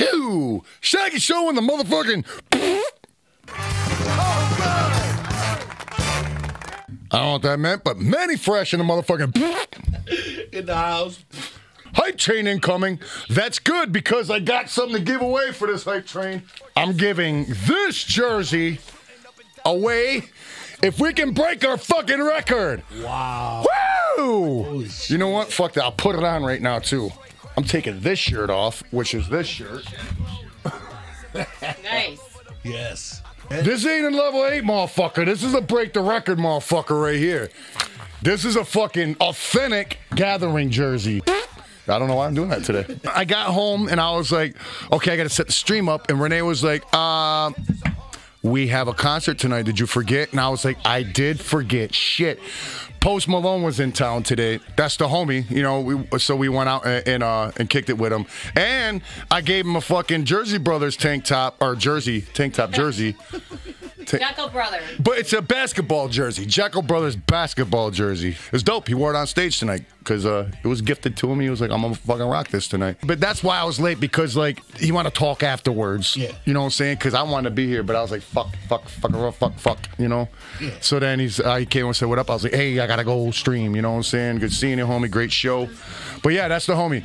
Phew! Shaggy Show in the motherfucking. I don't know what that meant, but Manny Fresh in the motherfucking. In the house. Hype train incoming. That's good because I got something to give away for this hype train. I'm giving this jersey away if we can break our fucking record. Wow. Woo! You know what? Fuck that. I'll put it on right now, too. I'm taking this shirt off, which is this shirt. Nice. Yes. This ain't a level 8, motherfucker. This is a break the record, motherfucker, right here. This is a fucking authentic Gathering jersey. I don't know why I'm doing that today. I got home and I was like, okay, I got to set the stream up. And Renee was like, we have a concert tonight. Did you forget? And I was like, I did forget. Shit. Post Malone was in town today. That's the homie, you know. So we went out and kicked it with him. And I gave him a fucking Jersey Brothers tank top jersey. Jekyll Brothers. But it's a basketball jersey. Jekyll Brothers basketball jersey. It's dope. He wore it on stage tonight because it was gifted to him. He was like, I'm going to fucking rock this tonight. But that's why I was late because, like, he wanted to talk afterwards. Yeah. You know what I'm saying? Because I wanted to be here, but I was like, fuck, you know? Yeah. So then he came and said, what up? I was like, hey, I got to go stream. You know what I'm saying? Good seeing you, homie. Great show. But yeah, that's the homie.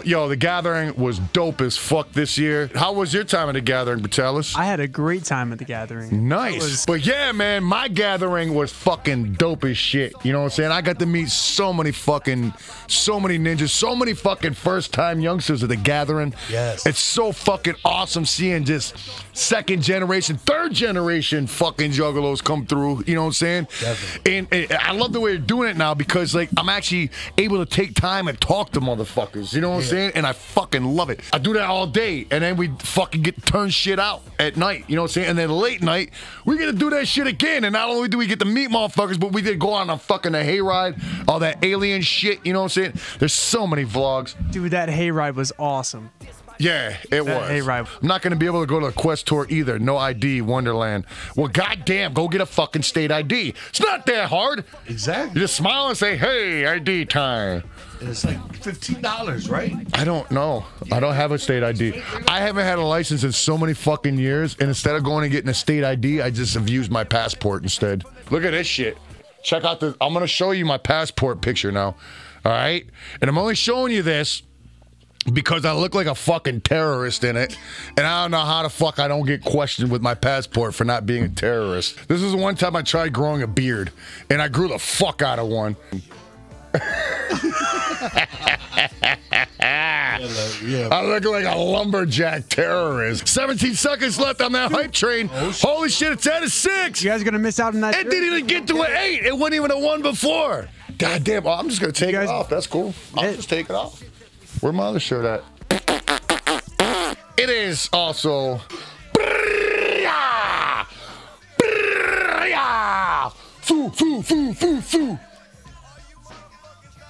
Yo, the Gathering was dope as fuck this year. How was your time at the Gathering, Brutalis? I had a great time at the Gathering. Nice. But yeah, man, my Gathering was fucking dope as shit. You know what I'm saying? I got to meet so many ninjas, so many fucking first-time youngsters at the Gathering. Yes. It's so fucking awesome seeing just second generation, third generation fucking juggalos come through. You know what I'm saying? Definitely. And I love the way they're doing it now because, like, I'm actually able to take time and talk to motherfuckers. You know what I'm saying? And I fucking love it. I do that all day, and then we fucking get to turn shit out at night. You know what I'm saying? And then late night, we get to do that shit again. And not only do we get to meet motherfuckers, but we did go on a fucking hayride, all that alien shit. You know what I'm saying? There's so many vlogs. Dude, that hayride was awesome. Yeah, it was. Hayride. I'm not going to be able to go to the Quest tour either. No ID, Wonderland. Well, goddamn, go get a fucking state ID. It's not that hard. Exactly. You just smile and say, hey, ID time. And it's like $15, right? I don't know. I don't have a state ID. I haven't had a license in so many fucking years, and instead of going and getting a state ID, I just have used my passport instead. Look at this shit. Check out this. I'm going to show you my passport picture now. All right? And I'm only showing you this because I look like a fucking terrorist in it, and I don't know how the fuck I don't get questioned with my passport for not being a terrorist. This is the one time I tried growing a beard, and I grew the fuck out of one. I look like a lumberjack terrorist. 17 seconds left on that hype train. Holy shit, it's at a 6. You guys are going to miss out on that. It didn't even get to an 8. It wasn't even a 1 before. God damn, I'm just going to take it off. That's cool. I'll just take it off. Where my other shirt at? It is also... Foo, foo, foo, foo, foo.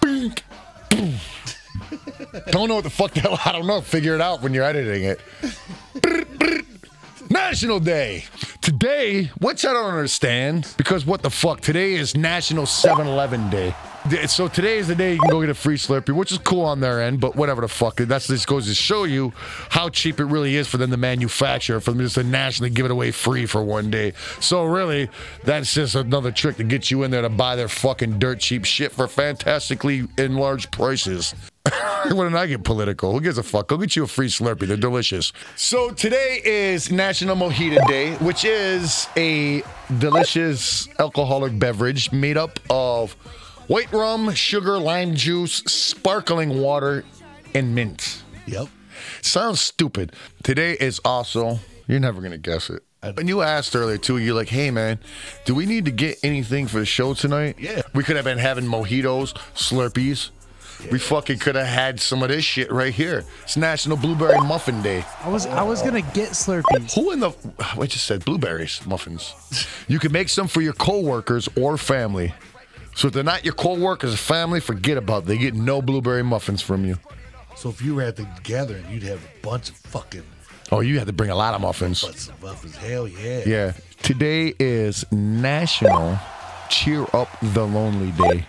Bink. Don't know what the fuck the hell, I don't know. Figure it out when you're editing it. National Day. Today, which I don't understand, because what the fuck? Today is National 7-Eleven Day. So today is the day you can go get a free Slurpee, which is cool on their end, but whatever the fuck. That's just goes to show you how cheap it really is for them to manufacture, for them just to nationally give it away free for one day. So really, that's just another trick to get you in there to buy their fucking dirt cheap shit for fantastically enlarged prices. When I get political, who gives a fuck? Go get you a free Slurpee. They're delicious. So today is National Mojito Day, which is a delicious alcoholic beverage made up of white rum, sugar, lime juice, sparkling water, and mint. Yep. Sounds stupid. Today is also, you're never going to guess it. And you asked earlier, too, you're like, hey, man, do we need to get anything for the show tonight? Yeah. We could have been having mojitos, Slurpees. Yeah. We fucking could have had some of this shit right here. It's National Blueberry Muffin Day. I was gonna get Slurpees. Who in the... I just said blueberries, muffins. You can make some for your coworkers or family. So if they're not your co-workers or family, forget about it. They get no blueberry muffins from you. So if you were at the Gathering, you'd have a bunch of fucking... Oh, you had to bring a lot of muffins. Bunch of muffins. Hell yeah. Yeah. Today is National Cheer Up the Lonely Day.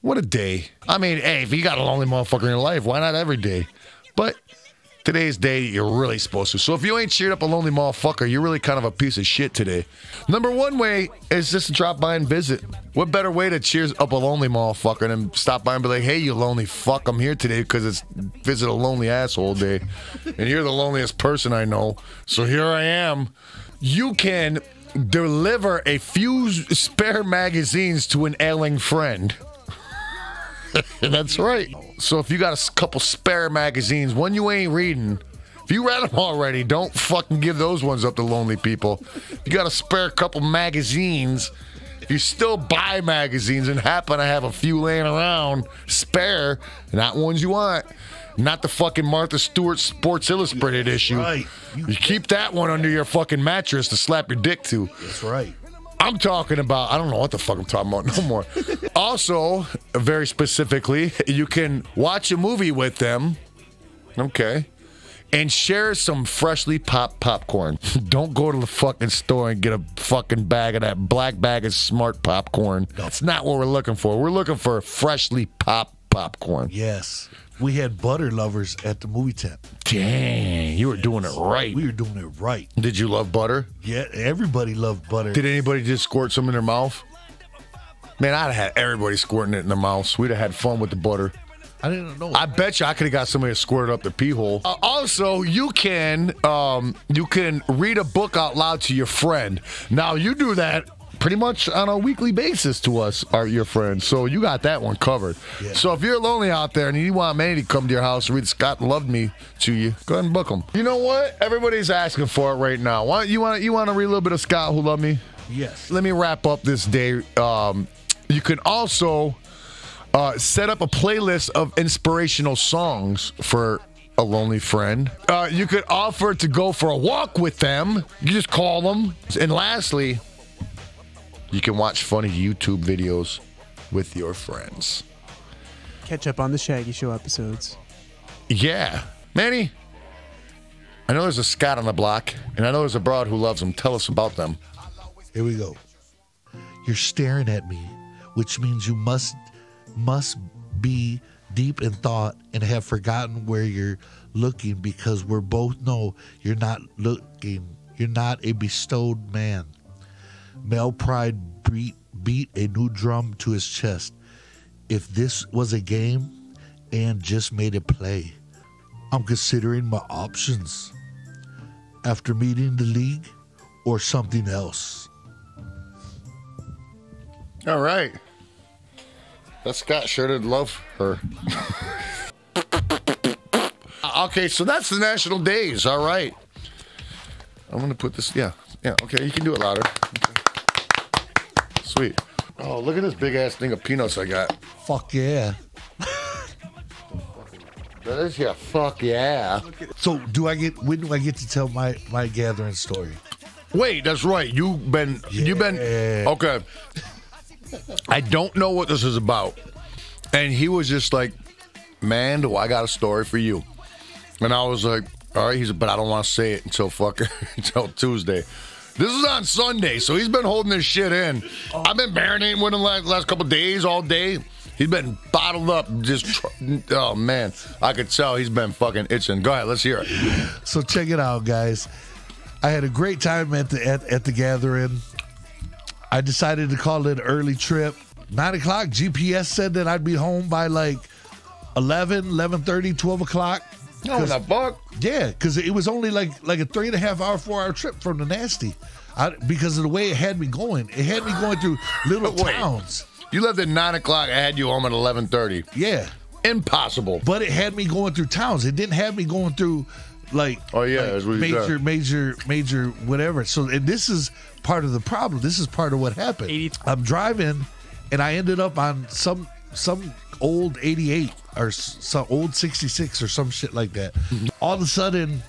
What a day. I mean, hey, if you got a lonely motherfucker in your life, why not every day? But today's day you're really supposed to. So if you ain't cheered up a lonely motherfucker, you're really kind of a piece of shit today. Number one way is just to drop by and visit. What better way to cheers up a lonely motherfucker than stop by and be like, hey, you lonely fuck, I'm here today because it's visit a lonely asshole day. And you're the loneliest person I know. So here I am. You can deliver a few spare magazines to an ailing friend. That's right. So if you got a couple spare magazines, one you ain't reading, if you read them already, don't fucking give those ones up to lonely people. If you got a spare couple magazines, if you still buy magazines and happen to have a few laying around spare, not ones you want, not the fucking Martha Stewart Sports Illustrated issue. Right. You keep that one under your fucking mattress to slap your dick to. That's right. I'm talking about, I don't know what the fuck I'm talking about no more. Also, very specifically, you can watch a movie with them, okay, and share some freshly popped popcorn. Don't go to the fucking store and get a fucking bag of that black bag of Smart popcorn. That's not what we're looking for. We're looking for freshly popped popcorn. Yes. We had butter lovers at the movie tent. Dang, you were doing it right. We were doing it right. Did you love butter? Yeah, everybody loved butter. Did anybody just squirt some in their mouth? Man, I'd have had everybody squirting it in their mouths. We'd have had fun with the butter. I didn't know. I bet you I could have got somebody to squirt it up the pee hole. Also, you can read a book out loud to your friend. Now, you do that pretty much on a weekly basis to us, your friends. So you got that one covered. Yeah. So if you're lonely out there and you want Manny to come to your house and read Scott Loved Me to you, go ahead and book them. You know what? Everybody's asking for it right now. You want to read a little bit of Scott Who Loved Me? Yes. Let me wrap up this day. You can also set up a playlist of inspirational songs for a lonely friend. You could offer to go for a walk with them. You just call them. And lastly, you can watch funny YouTube videos with your friends. Catch up on the Shaggy Show episodes. Yeah. Manny, I know there's a Scott on the block, and I know there's a broad who loves them. Tell us about them. Here we go. You're staring at me, which means you must be deep in thought and have forgotten where you're looking, because we both know you're not looking. You're not a bestowed man. Male pride beat a new drum to his chest. If this was a game and just made it play, I'm considering my options. After meeting the league or something else. All right. That Scott sure did love her. Okay, so that's the national days. All right. I'm going to put this, yeah, okay, you can do it louder. Okay. Sweet. Oh, look at this big-ass thing of peanuts I got. Fuck yeah. That is, yeah, fuck yeah. So when do I get to tell my gathering story? Wait, that's right. You've been, okay. I don't know what this is about. And he was just like, man, do I got a story for you. And I was like, all right. He said, but I don't want to say it until Tuesday. This is on Sunday, so he's been holding this shit in. I've been marinating with him last couple of days, all day. He's been bottled up, oh man. I could tell he's been fucking itching. Go ahead, let's hear it. So check it out, guys. I had a great time at the gathering. I decided to call it an early trip. 9 o'clock, GPS said that I'd be home by like 11:30, 12 o'clock. No, the fuck? Yeah, because it was only like a 3.5 hour, 4 hour trip from the nasty. Because of the way it had me going. It had me going through little towns. You left at 9 o'clock. I had you home at 11:30. Yeah. Impossible. But it had me going through towns. It didn't have me going through like, major whatever. So, and this is part of the problem. This is part of what happened. I'm driving, and I ended up on some old 88 or some old 66 or some shit like that. All of a sudden,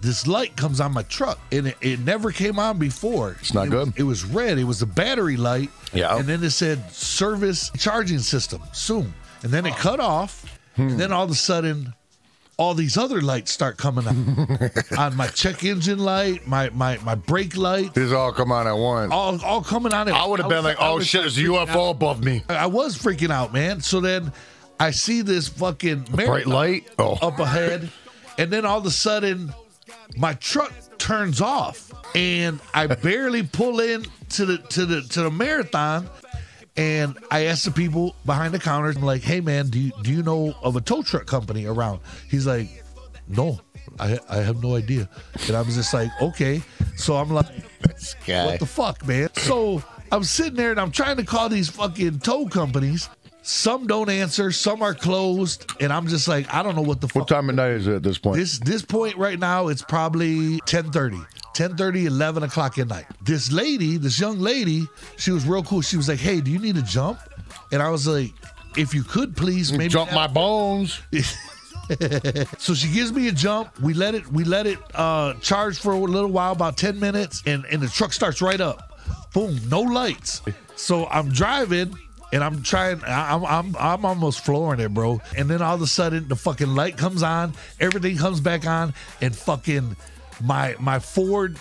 this light comes on my truck, and it never came on before. It's not good. It was red. It was a battery light. Yeah. And then it said service charging system soon. And then it cut off. And then all of a sudden, all these other lights start coming on. On my check engine light, my brake light. These all come on at once. All coming on. I would have been like, oh shit, there's a UFO above me. I was freaking out, man. So then I see this fucking bright light up ahead. And then all of a sudden, my truck turns off, and I barely pull in to the marathon. And I asked the people behind the counter, I'm like, "Hey man, do you know of a tow truck company around?" He's like, "No, I have no idea." And I was just like, "Okay." So I'm like, This guy. "What the fuck, man?" So I'm sitting there and I'm trying to call these fucking tow companies. Some don't answer, some are closed, and I'm just like, I don't know what the fuck. What time of night is it at this point? This point right now, it's probably 10:30, 11 o'clock at night. This young lady, she was real cool. She was like, "Hey, do you need a jump?" And I was like, "If you could, please, maybe jump my bones." So she gives me a jump. We let it charge for a little while, about 10 minutes, and the truck starts right up. Boom, no lights. So I'm driving. And I'm trying, I'm almost flooring it, bro. And then all of a sudden, the fucking light comes on, everything comes back on, and fucking my Ford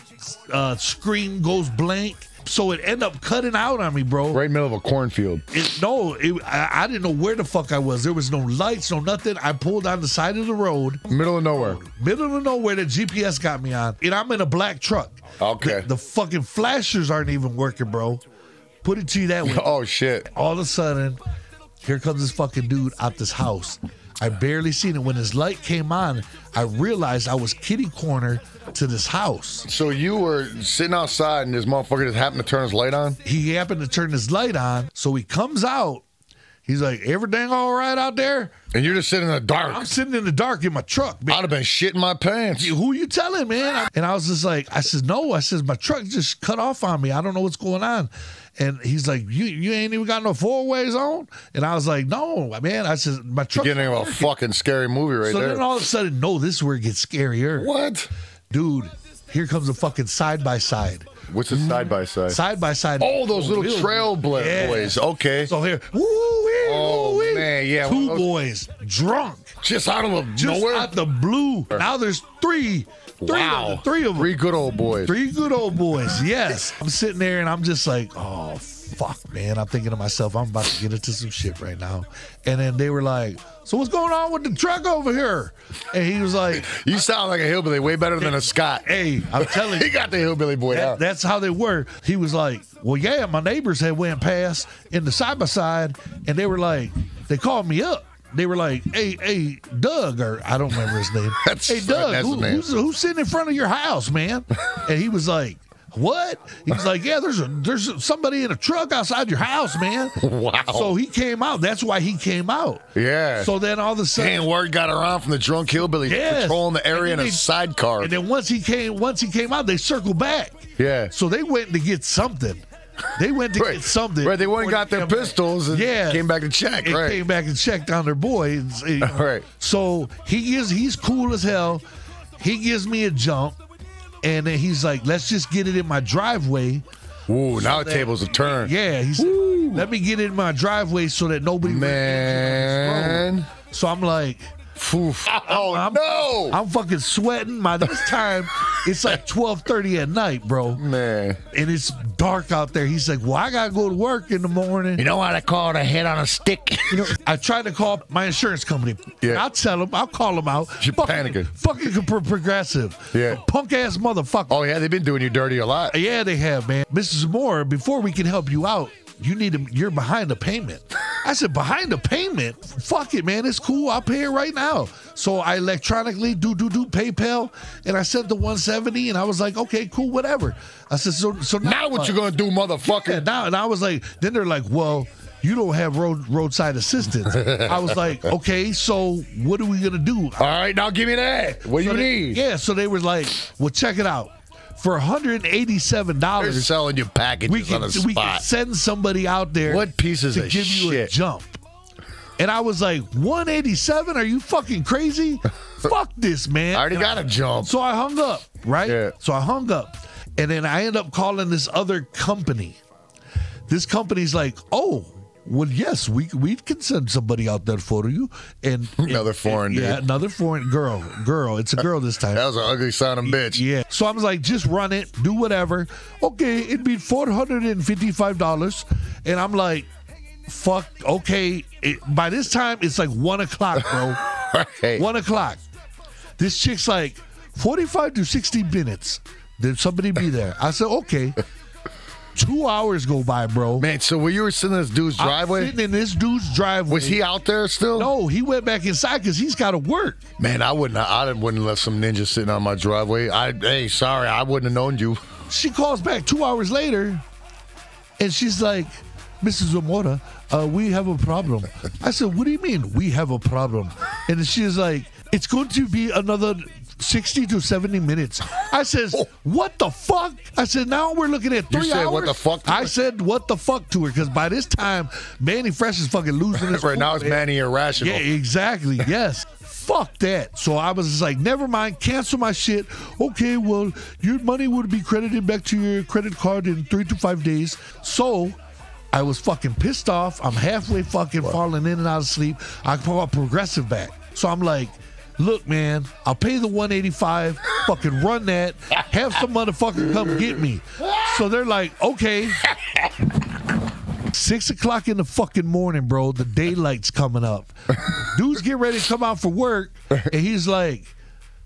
screen goes blank. So it ended up cutting out on me, bro. Right in the middle of a cornfield. I didn't know where the fuck I was. There was no lights, no nothing. I pulled on the side of the road. Middle of nowhere. Middle of nowhere, the GPS got me on. And I'm in a black truck. Okay. The fucking flashers aren't even working, bro. Put it to you that way. Oh, shit. All of a sudden, here comes this fucking dude out this house. I barely seen it. When his light came on, I realized I was kitty corner to this house. So you were sitting outside and this motherfucker just happened to turn his light on? He happened to turn his light on. So he comes out. He's like, "Everything all right out there?" And you're just sitting in the dark. I'm sitting in the dark in my truck, man. I'd have been shitting my pants. Who you telling, man? And I was just like, I said, "No." I said, "My truck just cut off on me. I don't know what's going on." And he's like, you ain't even got no four-ways on?" And I was like, "No, man." I said, "My truck." Beginning of a fucking scary movie right so there. then all of a sudden, no, this is where it gets scarier. What? Dude, here comes a fucking side-by-side. What's a side-by-side? Side-by-side. Oh, those little trail boys. Okay. So here, man, yeah. Two boys, drunk. Just out of nowhere? Out the blue. Now there's three. Wow. Three of them. Three good old boys. Three good old boys, yes. I'm sitting there and I'm just like, oh, fuck, man. I'm thinking to myself, I'm about to get into some shit right now. And then they were like, "So what's going on with the truck over here?" And he was like, "You sound like a hillbilly, way better than a Scot." Hey, I'm telling you. He got the hillbilly boy out. That's how they were. He was like, "Well, yeah, my neighbors had went past in the side-by-side, and they were like, they called me up. They were like, hey, Doug," or I don't remember his name. "Hey, Doug, who's sitting in front of your house, man?" And he was like, "What?" He was like, "Yeah, there's somebody in a truck outside your house, man." Wow. So he came out. That's why he came out. Yeah. So then all of a sudden, and word got around from the drunk hillbilly patrolling the area in a sidecar. And then once he came out, they circled back. Yeah. So they went to get something. They went to get something. Right, they went and got their pistols and came back to check. And came back and checked on their boy. Right. So he's cool as hell. He gives me a jump, and then he's like, "Let's just get it in my driveway." Ooh, now the tables have turned. Yeah, he's like, "Let me get it in my driveway so that nobody." Man. So I'm like, Oof. No! I'm fucking sweating. By this time, it's like 12:30 at night, bro. Man. And it's dark out there. He's like, "Well, I gotta go to work in the morning." You know what I call it? A head on a stick. I tried to call my insurance company. Yeah. I'll tell them. I'll call them out. You're panicking. Fucking progressive. Yeah. Punk ass motherfucker. Oh, yeah, they've been doing you dirty a lot. Yeah, they have, man. Mrs. Moore, before we can help you out, you're behind the payment. I said, "Behind the payment? Fuck it, man. It's cool. I'll pay it right now." So I electronically do PayPal, and I sent the $170, and I was like, "Okay, cool, whatever." I said, so now what you gonna do, motherfucker? Yeah, now, and I was like, then they're like, "Well, you don't have roadside assistance." I was like, "Okay, so what are we gonna do?" All right, now give me that. What do you need? Yeah, so they were like, "Well, check it out. For $187, they're selling you packages on the spot. We can send somebody out there. What pieces to of give you a shit? jump." And I was like, $187? Are you fucking crazy? Fuck this, man. I already got a jump. So I hung up, right? Yeah. So I hung up. And then I end up calling this other company. This company's like, "Oh, well, yes, we can send somebody out there for you." And another foreign dude. Yeah, another foreign girl. It's a girl this time. That was an ugly sounding bitch. Yeah. So I was like, "Just run it, do whatever." Okay, it'd be $455. And I'm like, fuck, okay. By this time, it's like 1 o'clock, bro. Right. 1 o'clock. This chick's like, 45 to 60 minutes. Then somebody be there. I said, okay. 2 hours go by, bro. Man, so when you were sitting in this dude's driveway? I'm sitting in this dude's driveway. Was he out there still? No, he went back inside because he's got to work. Man, I wouldn't let some ninja sitting on my driveway. Hey, sorry, I wouldn't have known you. She calls back 2 hours later, and she's like, Mrs. Zamora, we have a problem. I said, what do you mean, we have a problem? And she's like, it's going to be another 60 to 70 minutes. I says, what the fuck? I said, now we're looking at 3 hours. You said what the fuck to her? I said, what the fuck to her? Because by this time, Manny Fresh is fucking losing his right now it's Manny Irrational. Yeah, exactly. Yes. Fuck that. So I was just like, never mind, cancel my shit. Okay, well, your money would be credited back to your credit card in 3 to 5 days. So I was fucking pissed off. I'm halfway fucking falling in and out of sleep. I call Progressive back. So I'm like, look, man, I'll pay the $185, fucking run that, have some motherfucker come get me. So they're like, okay. 6 o'clock in the fucking morning, bro. The daylight's coming up. Dudes get ready to come out for work, and he's like,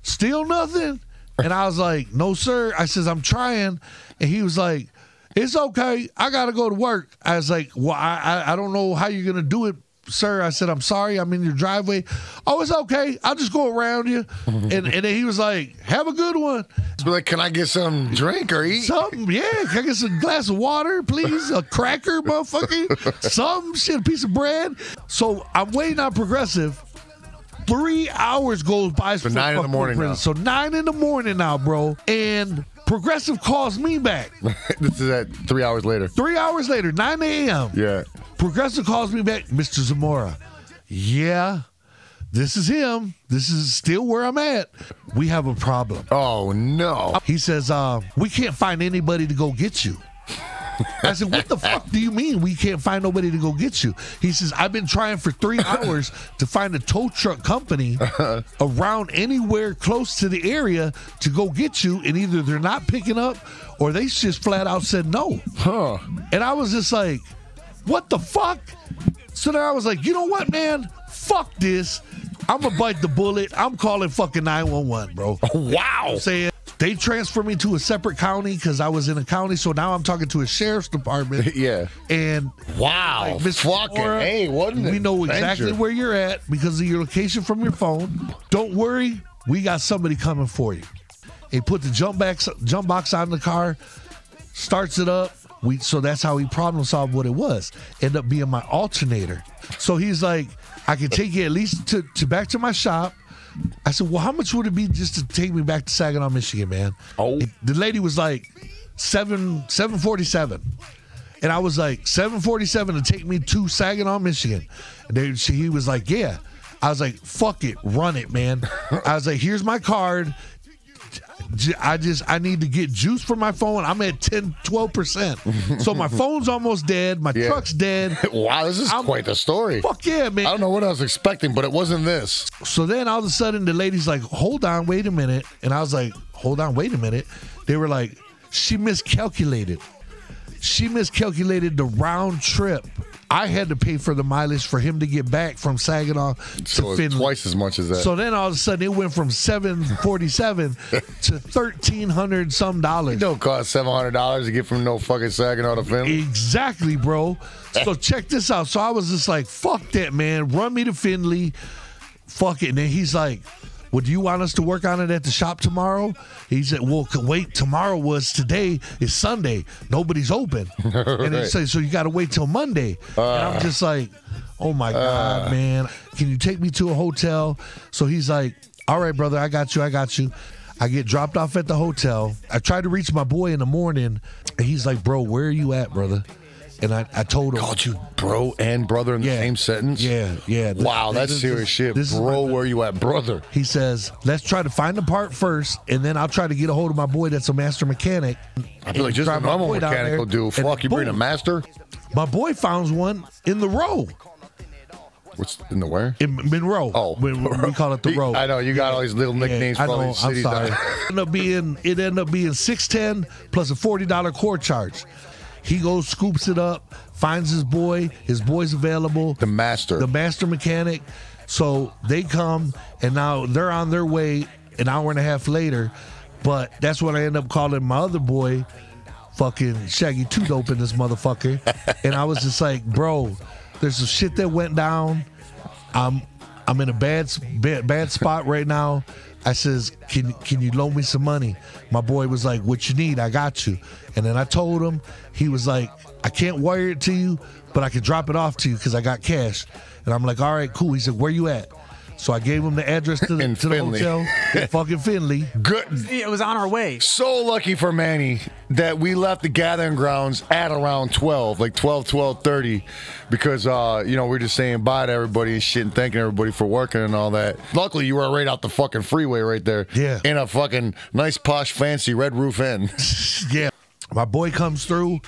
still nothing? And I was like, no, sir. I says, I'm trying. And he was like, it's okay. I got to go to work. I was like, well, I don't know how you're going to do it, sir. I said, I'm sorry. I'm in your driveway. Oh, it's okay. I'll just go around you. And then he was like, have a good one. Be like, can I get some drink or eat? Something, yeah. Can I get some glass of water, please? A cracker, motherfucker? Some shit, a piece of bread. So I'm waiting on Progressive. 3 hours goes by. So 9 in the morning now. So 9 in the morning now, bro. And Progressive calls me back. This is at 3 hours later. 3 hours later, 9 a.m. Yeah. Progressive calls me back, Mr. Zamora. Yeah, this is him. This is still where I'm at. We have a problem. Oh, no. He says, we can't find anybody to go get you. I said, what the fuck do you mean we can't find nobody to go get you? He says, I've been trying for 3 hours to find a tow truck company around anywhere close to the area to go get you, and either they're not picking up or they just flat out said no. Huh. And I was just like, what the fuck? So then I was like, you know what, man? Fuck this. I'm going to bite the bullet. I'm calling fucking 911, bro. Wow. I'm saying they transferred me to a separate county because I was in a county. So now I'm talking to a sheriff's department. Yeah. And wow. Like, Miss fucking Laura, hey, wasn't it? We know exactly where you're at because of your location from your phone. Don't worry. We got somebody coming for you. He put the jump box on the car, starts it up. So that's how he problem solved what it was. Ended up being my alternator. So he's like, I can take you at least to back to my shop. I said, well, how much would it be just to take me back to Saginaw, Michigan, man? Oh. The lady was like, $747. And I was like, $747 to take me to Saginaw, Michigan. And he was like, yeah. I was like, fuck it, run it, man. I was like, here's my card. I need to get juice for my phone. I'm at 12%. So my phone's almost dead. My truck's dead. Wow, this is quite the story. Fuck yeah, man. I don't know what I was expecting, but it wasn't this. So then all of a sudden the lady's like, hold on, wait a minute. And I was like, hold on, wait a minute. They were like, she miscalculated. She miscalculated the round trip. I had to pay for the mileage for him to get back from Saginaw to Finland. Twice as much as that. So then all of a sudden it went from $747 to $1,300 some dollars. It don't cost $700 to get from no fucking Saginaw to Finland. Exactly, bro. So check this out. So I was just like, fuck that, man. Run me to Findlay. Fuck it. And then he's like, well, do you want us to work on it at the shop tomorrow? He said, well, wait, tomorrow was today. It's Sunday. Nobody's open. And he said, so you got to wait till Monday. And I'm just like, oh, my God, man. Can you take me to a hotel? So he's like, all right, brother, I got you. I get dropped off at the hotel. I tried to reach my boy in the morning, and he's like, bro, where are you at, brother? And I told him. Called you bro and brother in the same sentence? Yeah. Wow, that's serious shit. Bro, where you at, brother? He says, let's try to find the part first, and then I'll try to get a hold of my boy that's a master mechanic. I feel like just a normal mechanic will do. Fuck, you bring a master? My boy found one in the row. What's in the where? In Monroe. Oh. We call it the row. I know, you got all these little nicknames for all these cities. I'm sorry. It ended up being $610 plus a $40 core charge. He goes, scoops it up, finds his boy. His boy's available. The master. The master mechanic. So they come, and now they're on their way. an hour and a half later. But that's what I end up calling my other boy, fucking Shaggy Too Dope in this motherfucker. And I was just like, bro, there's some shit that went down. I'm in a bad spot right now. I says, can you loan me some money? My boy was like, what you need? I got you. And then I told him. He was like, I can't wire it to you, but I can drop it off to you because I got cash. And I'm like, all right, cool. He said, where you at? So I gave him the address to the hotel in fucking Finley. Good. It was on our way. So lucky for Manny that we left the gathering grounds at around 12, like 12:30, because we're just saying bye to everybody and shit and thanking everybody for working and all that. Luckily, you were right out the fucking freeway right there. Yeah. In a fucking nice, posh, fancy red roof inn. Yeah. My boy comes through.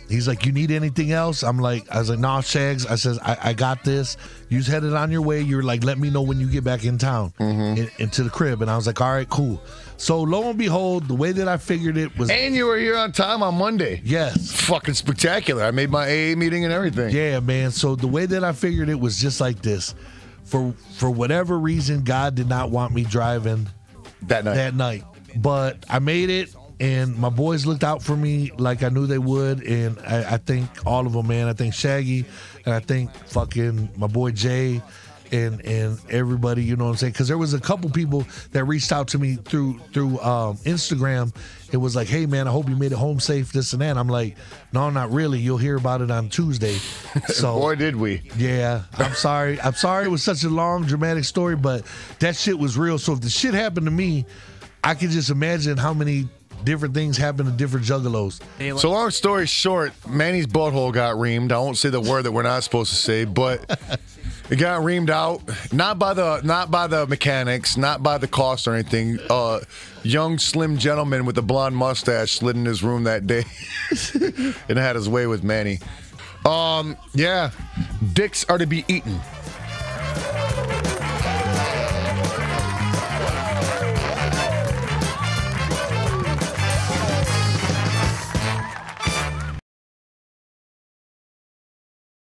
He's like, you need anything else? I was like, nah, Shags. I says, I got this. You just headed on your way. You're like, let me know when you get back in town, into the crib. And I was like, all right, cool. So lo and behold, the way that I figured it was. And you were here on time on Monday. Yes. Fucking spectacular. I made my AA meeting and everything. Yeah, man. So the way that I figured it was just like this. For whatever reason, God did not want me driving that night. But I made it. And my boys looked out for me like I knew they would. And I think all of them, man. I think Shaggy and I think fucking my boy Jay and everybody, you know what I'm saying? Because there was a couple people that reached out to me through Instagram. It was like, hey, man, I hope you made it home safe, this and that. I'm like, no, not really. You'll hear about it on Tuesday. So, boy, did we. Yeah, I'm sorry. I'm sorry it was such a long, dramatic story, but that shit was real. So if the shit happened to me, I could just imagine how many different things happen to different juggalos. So long story short, Manny's butthole got reamed. I won't say the word that we're not supposed to say, but it got reamed out. Not by the mechanics, not by the cost or anything. Young, slim gentleman with a blonde mustache slid in his room that day and had his way with Manny. Yeah, dicks are to be eaten.